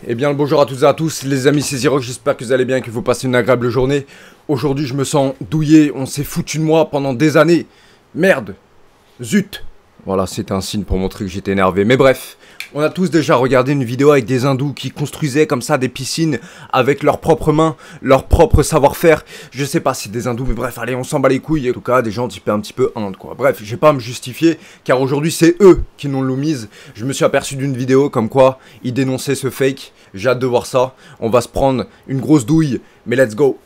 Eh bien le bonjour à toutes et à tous, les amis c'est Zirox, j'espère que vous allez bien et que vous passez une agréable journée. Aujourd'hui je me sens douillé, on s'est foutu de moi pendant des années. Merde. Zut. Voilà, c'était un signe pour montrer que j'étais énervé, mais bref. On a tous déjà regardé une vidéo avec des hindous qui construisaient comme ça des piscines avec leurs propres mains, leur propre savoir-faire. Je sais pas si c'est des hindous, mais bref, allez, on s'en bat les couilles. En tout cas, des gens typés un petit peu Inde, quoi. Bref, j'ai pas à me justifier, car aujourd'hui, c'est eux qui n'ont l'oumise. Je me suis aperçu d'une vidéo comme quoi ils dénonçaient ce fake. J'ai hâte de voir ça. On va se prendre une grosse douille, mais let's go.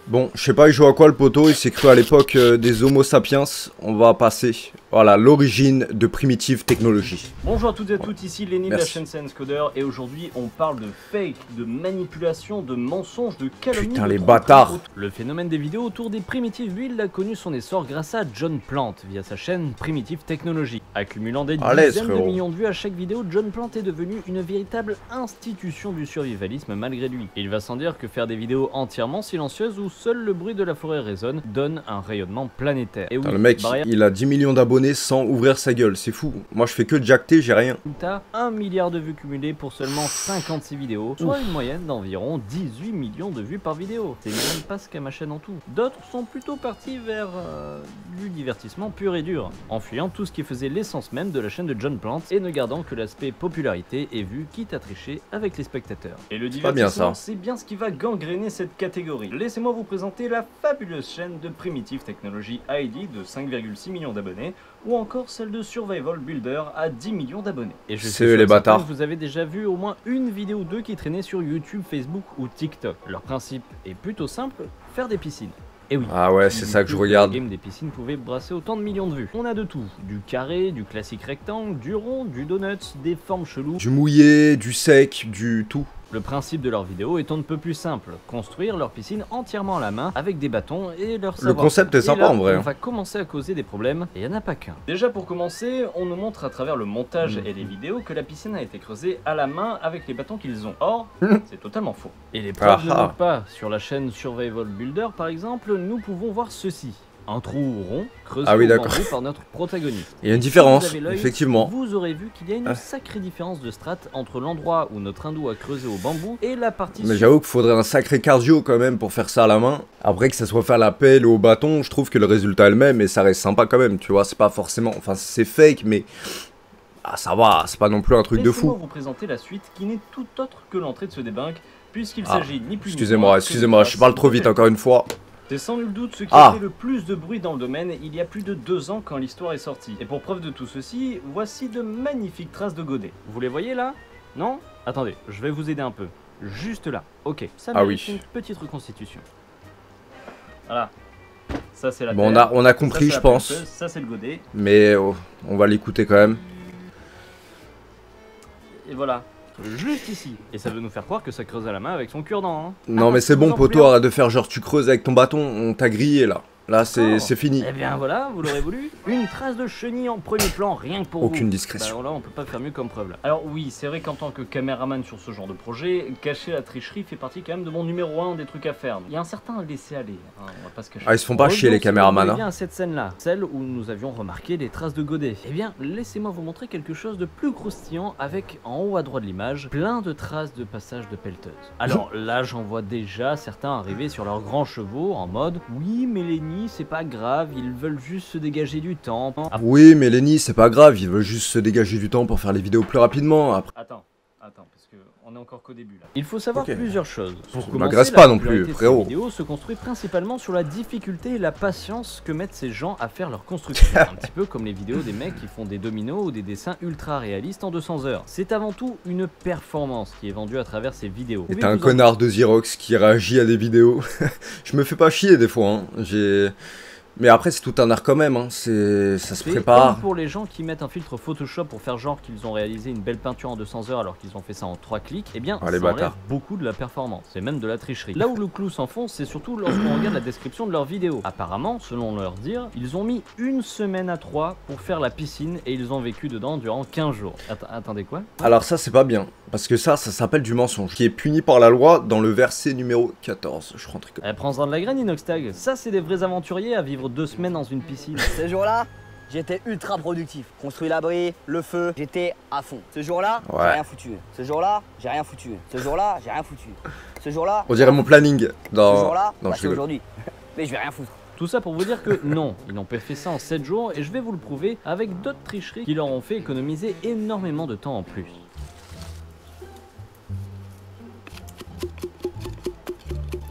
Bon, je sais pas, il joue à quoi le poteau, il s'est cru à l'époque des Homo sapiens. On va passer, voilà, l'origine de Primitive Technology. Bonjour à toutes et à tous, ici Lenny de la Merci. chaîne ScienceCoder et aujourd'hui on parle de fake, de manipulation, de mensonges, de calomnie. Putain, de les tromperie. bâtards. Le phénomène des vidéos autour des Primitive Builds a connu son essor grâce à John Plant via sa chaîne Primitive Technology. Accumulant des Allez, dizaines de frérot. millions de vues à chaque vidéo, John Plant est devenu une véritable institution du survivalisme malgré lui. Il va sans dire que faire des vidéos entièrement silencieuses où seul le bruit de la forêt résonne donne un rayonnement planétaire. Et oui, Putain, le mec, barrière il a 10 millions d'abonnés sans ouvrir sa gueule, c'est fou. Moi je fais que jacter, j'ai rien. Résultat, 1 milliard de vues cumulées pour seulement 56 vidéos, soit une moyenne d'environ 18 millions de vues par vidéo. C'est même pas ce qu'a ma chaîne en tout. D'autres sont plutôt partis vers du divertissement pur et dur, en fuyant tout ce qui faisait l'essence même de la chaîne de John Plant et ne gardant que l'aspect popularité et vue quitte à tricher avec les spectateurs. Et le pas bien, divertissement, ça. c'est bien ce qui va gangréner cette catégorie. Laissez-moi vous présenter la fabuleuse chaîne de Primitive Technology ID de 5,6 millions d'abonnés, ou encore celle de Survival Builder à 10 millions d'abonnés. Et je suis C'est eux, sûr les et certain bâtards. que vous avez déjà vu au moins une vidéo d'eux qui traînait sur YouTube, Facebook ou TikTok. Leur principe est plutôt simple, faire des piscines. Et oui. Ah ouais, c'est ça que je YouTube, regarde. La game des piscines pouvait brasser autant de millions de vues. On a de tout, du carré, du classique rectangle, du rond, du donut, des formes cheloues. Du mouillé, du sec, du tout. Le principe de leur vidéo est on ne peut plus simple, construire leur piscine entièrement à la main avec des bâtons et leur savoir. Le concept est sympa là, en vrai. On va commencer à causer des problèmes et il n'y en a pas qu'un. Déjà pour commencer, on nous montre à travers le montage et les vidéos que la piscine a été creusée à la main avec les bâtons qu'ils ont. Or, c'est totalement faux. Et les preuves ne Ah ah. manquent pas. Sur la chaîne Survival Builder par exemple, nous pouvons voir ceci. Un trou rond creusé Ah oui, au d'accord. bambou par notre protagoniste. Il y a une Et si différence, vous avez l'œil, effectivement. vous aurez vu qu'il y a une Ah. sacrée différence de strate entre l'endroit où notre hindou a creusé au bambou et la partie Mais j'avoue qu'il faudrait un sacré cardio quand même pour faire ça à la main. Après que ça soit fait à la pelle ou au bâton, je trouve que le résultat est le même et ça reste sympa quand même, tu vois. C'est pas forcément... Enfin, c'est fake, mais... Ah, ça va, c'est pas non plus un truc de Laissez-moi fou. vous présenter la suite qui n'est tout autre que l'entrée de ce débunk, puisqu'il Ah, s'agit ni plus ni Excusez-moi, moins excusez-moi, que je parle trop vite encore une fois. C'est sans nul doute ce qui Ah. a fait le plus de bruit dans le domaine il y a plus de 2 ans quand l'histoire est sortie. Et pour preuve de tout ceci, voici de magnifiques traces de godets. Vous les voyez là? Non? Attendez, je vais vous aider un peu. Juste là. Ok, ça Ah mérite oui. une petite reconstitution. Voilà. Ça c'est la Bon, terre. on a Ça, compris, c'est je la pense. pelleteuse. Ça c'est le godet. Mais on va l'écouter quand même. Et voilà. Juste ici. Et ça veut nous faire croire que ça creuse à la main avec son cure-dent. Hein. Non, Ah, mais c'est vous bon, en poteau, voulez un? arrête de faire genre tu creuses avec ton bâton, on t'a grillé là. Là, D'accord. c'est fini. Eh bien voilà, vous l'aurez voulu. Une trace de chenille en premier plan, rien que pour vous. Aucune discrétion. Bah là, on peut pas faire mieux comme preuve là. Alors oui, c'est vrai qu'en tant que caméraman sur ce genre de projet, cacher la tricherie fait partie quand même de mon numéro 1 des trucs à faire. Il y a un certain laisser-aller, hein, on va pas se cacher. Ah, ils se font pas chier les caméramans. On Hein. revient à cette scène-là, celle où nous avions remarqué les traces de godet. Eh bien, laissez-moi vous montrer quelque chose de plus croustillant avec, en haut à droite de l'image, plein de traces de passage de pelleteuse. Alors là, j'en vois déjà certains arriver sur leurs grands chevaux en mode « Oui, mais Lenny, c'est pas grave, ils veulent juste se dégager du temps. » Oui, mais Lenny, c'est pas grave, il veut juste se dégager du temps pour faire les vidéos plus rapidement. Après. Attends, parce que on est encore qu'au début là. Il faut savoir Ok. plusieurs choses. Pour commencer, m'agresse la pas non popularité plus, de ces frérot. vidéos se construit principalement sur la difficulté et la patience que mettent ces gens à faire leur construction. Un petit peu comme les vidéos des mecs qui font des dominos ou des dessins ultra réalistes en 200 heures. C'est avant tout une performance qui est vendue à travers ces vidéos. Et t'es un connard de Zirox qui réagit à des vidéos. Je me fais pas chier des fois, hein. Mais après, c'est tout un art quand même, hein. Ça se prépare. Comme pour les gens qui mettent un filtre Photoshop pour faire genre qu'ils ont réalisé une belle peinture en 200 heures alors qu'ils ont fait ça en 3 clics, eh bien, Ah, les ça enlève bâtards. beaucoup de la performance. C'est même de la tricherie. Là où le clou s'enfonce, c'est surtout lorsqu'on regarde la description de leur vidéo. Apparemment, selon leur dire, ils ont mis 1 semaine à 3 pour faire la piscine et ils ont vécu dedans durant 15 jours. Attendez quoi? Alors ça, c'est pas bien. Parce que ça s'appelle du mensonge. Qui est puni par la loi dans le verset numéro 14. Je rentre comme... Prends-en de la graine, Inoxtag. Ça, c'est des vrais aventuriers à vivre 2 semaines dans une piscine. Ce jour-là, j'étais ultra productif. Construit l'abri, le feu, j'étais à fond. Ce jour-là, Ouais. j'ai rien foutu. Ce jour-là, j'ai rien foutu. Ce jour-là, j'ai rien foutu. Ce jour-là, On dirait mon planning ce dans... jour-là, Non, bah, je c'est rigole. aujourd'hui. Mais je vais rien foutre. Tout ça pour vous dire que non, ils n'ont pas fait ça en 7 jours et je vais vous le prouver avec d'autres tricheries qui leur ont fait économiser énormément de temps en plus.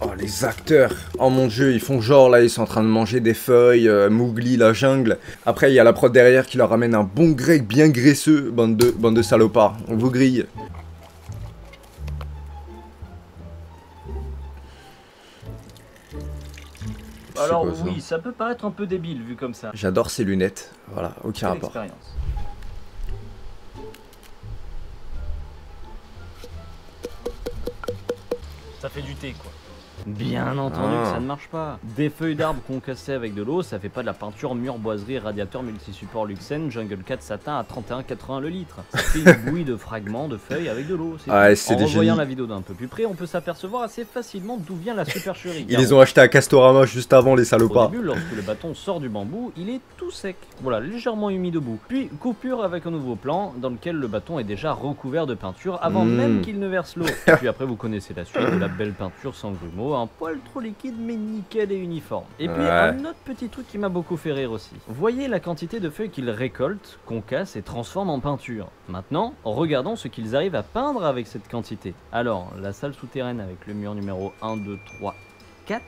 Oh, les acteurs. Oh mon dieu, ils font genre là, ils sont en train de manger des feuilles, Mowgli, la jungle. Après, il y a la prod derrière qui leur ramène un bon grec bien graisseux, bande de salopards. On vous grille. Alors quoi, ça oui, ça peut paraître un peu débile vu comme ça. J'adore ces lunettes. Voilà, aucun Quelle rapport. expérience. Ça fait du thé quoi. Bien entendu que ça ne marche pas. Des feuilles d'arbres concassées avec de l'eau, ça fait pas de la peinture mur, boiserie, radiateur, multisupport Luxen, Jungle 4 satin à 31,80 le litre. Ça fait une bouillie de fragments de feuilles avec de l'eau. Ouais, c'est En des revoyant génies. la vidéo d'un peu plus près, on peut s'apercevoir assez facilement d'où vient la supercherie. Ils les ont achetés à Castorama juste avant, les Au salopards. début, lorsque le bâton sort du bambou, il est tout sec, voilà, légèrement humide au bout. Puis coupure avec un nouveau plan dans lequel le bâton est déjà recouvert de peinture avant même qu'il ne verse l'eau. Puis après, vous connaissez la suite de la belle peinture sans grumeaux, un poil trop liquide mais nickel et uniforme. Et puis Ouais. un autre petit truc qui m'a beaucoup fait rire aussi. Voyez la quantité de feuilles qu'ils récoltent, concassent et transforment en peinture. Maintenant, regardons ce qu'ils arrivent à peindre avec cette quantité. Alors, la salle souterraine avec le mur numéro 1, 2, 3, 4...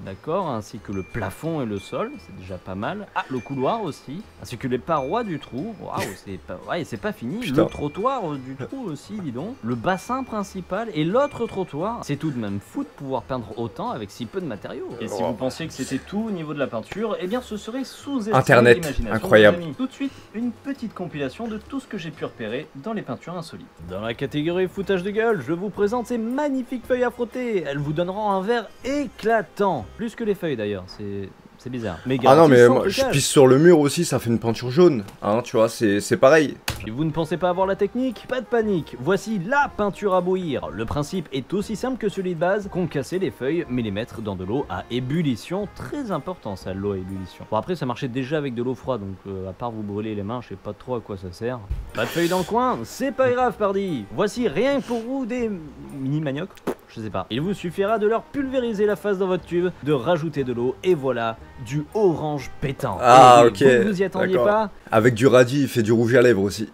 D'accord, ainsi que le plafond et le sol, c'est déjà pas mal. Ah, le couloir aussi, ainsi que les parois du trou. Waouh, c'est pas... Ouais, c'est pas fini. Putain. Le trottoir du trou aussi, dis donc. Le bassin principal et l'autre trottoir. C'est tout de même fou de pouvoir peindre autant avec si peu de matériaux. Et si vous pensiez que c'était tout au niveau de la peinture, eh bien ce serait sous-estimé Internet, l'imagination, incroyable. mes amis. Tout de suite, une petite compilation de tout ce que j'ai pu repérer dans les peintures insolites. Dans la catégorie foutage de gueule, je vous présente ces magnifiques feuilles à frotter. Elles vous donneront un verre éclatant. Plus que les feuilles d'ailleurs, c'est bizarre. Mais Ah non, garantie mais sans moi, je trucage. pisse sur le mur aussi, ça fait une peinture jaune. Hein, tu vois, c'est pareil. Si vous ne pensez pas avoir la technique, pas de panique. Voici la peinture à bouillir. Le principe est aussi simple que celui de base. Concasser les feuilles, mais les mettre dans de l'eau à ébullition. Très important ça, l'eau à ébullition. Bon après ça marchait déjà avec de l'eau froide, donc à part vous brûler les mains, je sais pas trop à quoi ça sert. Pas de feuilles dans le coin, c'est pas grave pardi. Voici rien que pour vous des mini maniocs. Je sais pas. Il vous suffira de leur pulvériser la face dans votre tube, de rajouter de l'eau, et voilà, du orange pétant. Ah, Et ok, vous y attendiez d'accord. pas? Avec du radis, il fait du rouge à lèvres aussi.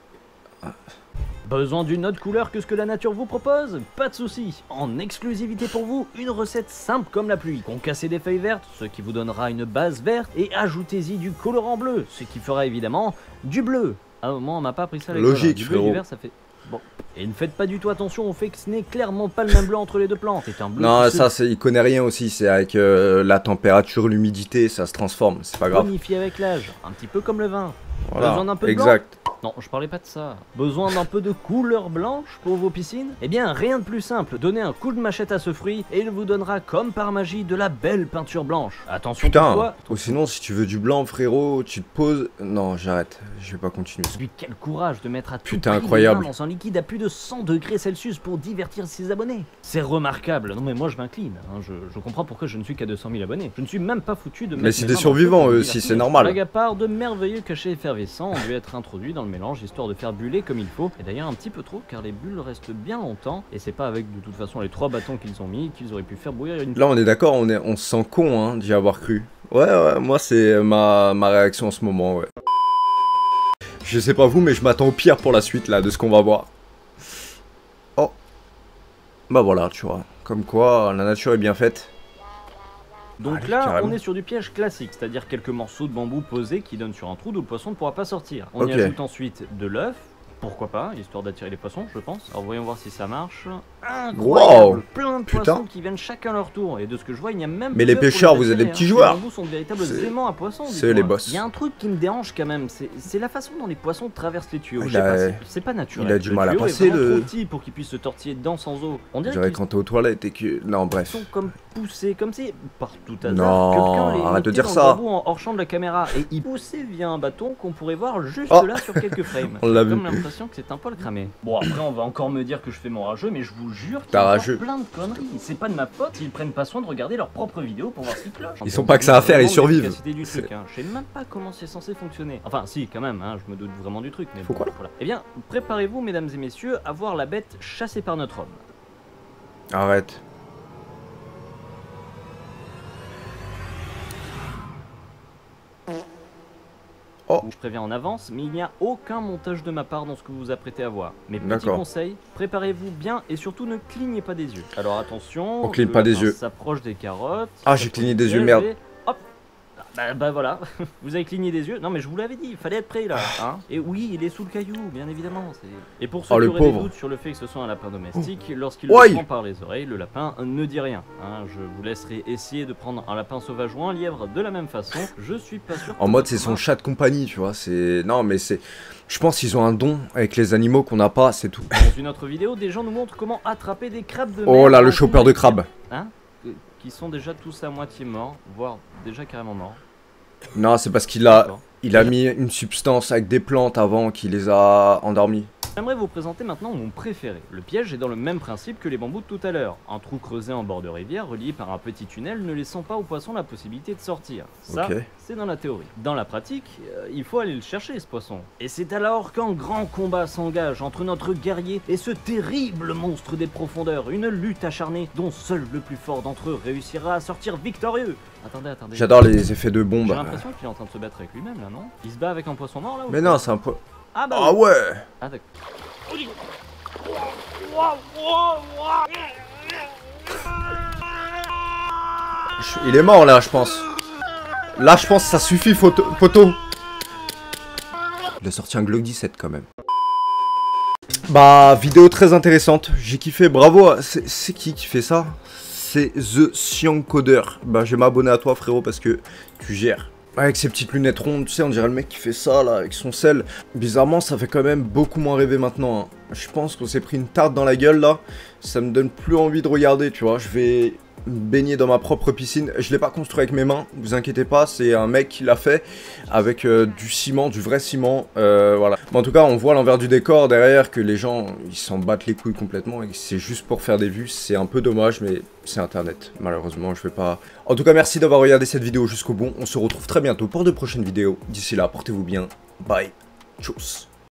Besoin d'une autre couleur que ce que la nature vous propose? Pas de souci. En exclusivité pour vous, une recette simple comme la pluie. Concassez des feuilles vertes, ce qui vous donnera une base verte, et ajoutez-y du colorant bleu, ce qui fera évidemment du bleu. À un moment, on m'a pas appris ça à l'école, Logique, hein. Du bleu et du frérot. vert, ça fait... Bon. Et ne faites pas du tout attention au fait que ce n'est clairement pas le même bleu entre les deux plants. C'est un bleu Non, qui se ça, il connaît rien aussi. C'est avec la température, l'humidité, ça se transforme. C'est pas grave. bonifie avec l'âge, un petit peu comme le vin. Voilà, Besoin d'un peu de blanc? exact. Non, je parlais pas de ça. Besoin d'un peu de couleur blanche pour vos piscines? Eh bien, rien de plus simple. Donnez un coup de machette à ce fruit et il vous donnera comme par magie de la belle peinture blanche. Attention Putain. toutefois. Ou sinon, si tu veux du blanc, frérot, tu te poses. Non, j'arrête. Je vais pas continuer. Puis quel courage de mettre à tout Putain, prix incroyable. les mains dans un liquide à plus de 100 degrés Celsius pour divertir ses abonnés. C'est remarquable. Non mais moi je m'incline. Hein. Je comprends pourquoi je ne suis qu'à 200 000 abonnés. Je ne suis même pas foutu de mettre Mais c'est mes des mains dans survivants, le feu eux pour aussi, divertir. c'est normal. Blague à part, de merveilleux cachets effervescents ont dû être introduits dans le mélange histoire de faire buller comme il faut. Et d'ailleurs un petit peu trop car les bulles restent bien longtemps. Et c'est pas avec de toute façon les 3 bâtons qu'ils ont mis qu'ils auraient pu faire bouillir une... Là, on est d'accord, on se sent con hein, d'y avoir cru. Ouais, moi, c'est ma réaction en ce moment, ouais. Je sais pas vous, mais je m'attends au pire pour la suite, là, de ce qu'on va voir. Oh. Bah voilà, tu vois. Comme quoi, la nature est bien faite. Donc Allez, là, carrément. on est sur du piège classique, c'est-à-dire quelques morceaux de bambou posés qui donnent sur un trou d'où le poisson ne pourra pas sortir. On Ok. y ajoute ensuite de l'œuf, pourquoi pas, histoire d'attirer les poissons, je pense. Alors voyons voir si ça marche. Incroyable, Wow. plein de Putain. poissons qui viennent chacun leur tour. Et de ce que je vois, il n'y a même Mais plus les d'œufs pour pêcheurs, les vous êtes des attirer, petits hein. joueurs. Les bambous sont de véritables C'est- aimants à poissons. c'est dites-moi. les boss. Il y a un truc qui me dérange quand même, c'est la façon dont les poissons traversent les tuyaux. Il Je sais a- pas, c'est pas naturel. il a du Le mal à tuyau est passer, vraiment le- trop petit pour qu'il puisse se tortiller dedans sans eau. On Je dirait dirais qu'ils quand t'es aux toilettes et que. Non, bref. sont comme poussé comme si, par tout hasard, Non, quelqu'un les arrête de mettait dire dans ça. le bambou en hors champ de la caméra. Et il poussait via un bâton qu'on pourrait voir juste Oh. là sur quelques frames. On l'a J'ai vu. comme l'impression que c'est un poil cramé. Bon, après, on va encore me dire que je fais mon rageux, mais je vous jure qu'il y T'as a encore rageux. plein de conneries. C'est pas de ma faute s'ils prennent pas soin de regarder leurs propres vidéos pour voir ce qui cloche. Ils sont pas que ça à faire, ils Vraiment survivent. l'efficacité du truc, hein. Je sais même pas comment c'est censé fonctionner. Enfin, si, quand même, hein, je me doute vraiment du truc. Mais Faut bon, quoi, là voilà. Eh bien, préparez-vous, mesdames et messieurs, à voir la bête chassée par notre homme. Arrête. Oh. Je préviens en avance, mais il n'y a aucun montage de ma part dans ce que vous vous apprêtez à voir. Mais petit D'accord. conseil, préparez-vous bien et surtout ne clignez pas des yeux. Alors attention, On cligne le pas des lapin yeux. s'approche des carottes. Ah, j'ai s'approche cligné du des yeux, piège merde. et hop. Bah voilà, vous avez cligné des yeux. Non mais je vous l'avais dit, il fallait être prêt là. Hein. Et oui, il est sous le caillou, bien évidemment. Et pour ceux Oh, qui le auraient des pauvre. doutes sur le fait que ce soit un lapin domestique, lorsqu'il Oi. le prend par les oreilles, le lapin ne dit rien. Hein. Je vous laisserai essayer de prendre un lapin sauvage ou un lièvre de la même façon. Je suis pas sûr. En mode c'est son chat de compagnie, tu vois, c'est... Non mais c'est... Je pense qu'ils ont un don avec les animaux qu'on n'a pas, c'est tout. Dans une autre vidéo, des gens nous montrent comment attraper des crabes de mer. Oh là, le en chopper de crabe. Hein Qui sont déjà tous à moitié morts, voire déjà carrément morts. Non, c'est parce qu'il a... D'accord. Il a mis une substance avec des plantes avant qui les a endormis. J'aimerais vous présenter maintenant mon préféré. Le piège est dans le même principe que les bambous de tout à l'heure. Un trou creusé en bord de rivière relié par un petit tunnel ne laissant pas aux poissons la possibilité de sortir. Ça, Ok. c'est dans la théorie. Dans la pratique, il faut aller le chercher ce poisson. Et c'est alors qu'un grand combat s'engage entre notre guerrier et ce terrible monstre des profondeurs. Une lutte acharnée dont seul le plus fort d'entre eux réussira à sortir victorieux. Attendez. J'adore les effets de bombe. J'ai l'impression qu'il est en train de se battre avec lui-même là, non? Il se bat avec un poisson mort là ou Mais quoi? non, c'est un peu... Ah bah Ah oui. ouais. Ah d'accord. Il est mort là, je pense. Là, je pense que ça suffit, poteau. Il a sorti un Glock 17 quand même. Bah, vidéo très intéressante. J'ai kiffé, bravo. C'est qui fait ça? C'est The Siancoder. Bah, je vais m'abonner à toi, frérot, parce que tu gères. Avec ses petites lunettes rondes, tu sais, on dirait le mec qui fait ça, là, avec son sel. Bizarrement, ça fait quand même beaucoup moins rêver maintenant. Hein. Je pense qu'on s'est pris une tarte dans la gueule, là. Ça me donne plus envie de regarder, tu vois. Je vais me baigner dans ma propre piscine. Je l'ai pas construit avec mes mains, vous inquiétez pas. C'est un mec qui l'a fait avec du ciment, du vrai ciment. Voilà. Mais en tout cas, on voit l'envers du décor derrière que les gens, ils s'en battent les couilles complètement. Et c'est juste pour faire des vues. C'est un peu dommage, mais c'est internet. Malheureusement, je vais pas... En tout cas, merci d'avoir regardé cette vidéo jusqu'au bout. On se retrouve très bientôt pour de prochaines vidéos. D'ici là, portez-vous bien. Bye. Tchuss.